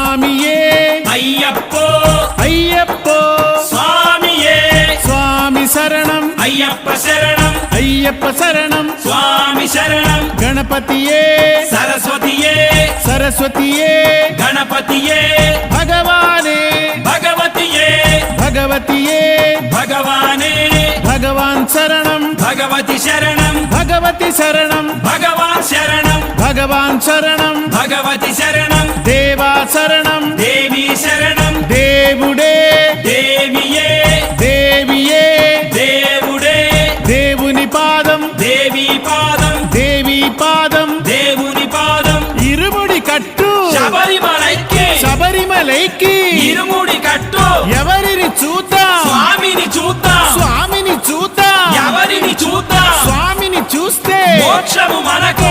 స్వామియే అయ్యప్పో అయ్యప్పో స్వామియే స్వామి శరణం అయ్యప్ప శరణం అయ్యప్ప శరణం స్వామి శరణం గణపతియే సరస్వతియే సరస్వతియే గణపతియే భగవానే భగవతియే భగవతియే భగవానే భగవాన్ శరణం భగవతి శరణం భగవతి శరణం భగవాన్ శరణం భగవాన్ శరణం భగవతి శరణం దేవా శరణం దేవి శరణం దేవుడే దేవియే దేవియే దేవుడే దేవుని పాదం దేవి పాదం దేవి పాదం దేవుని పాదం ఇరుముడి కట్టు శబరిమలైకి శబరిమలైకి ఇరుముడి కట్టు ఎవరిని చూద్దాం స్వామిని చూద్దాం స్వామిని చూద్దాం ఎవరిని చూద్దాం స్వామిని చూస్తే మోక్షము మనకు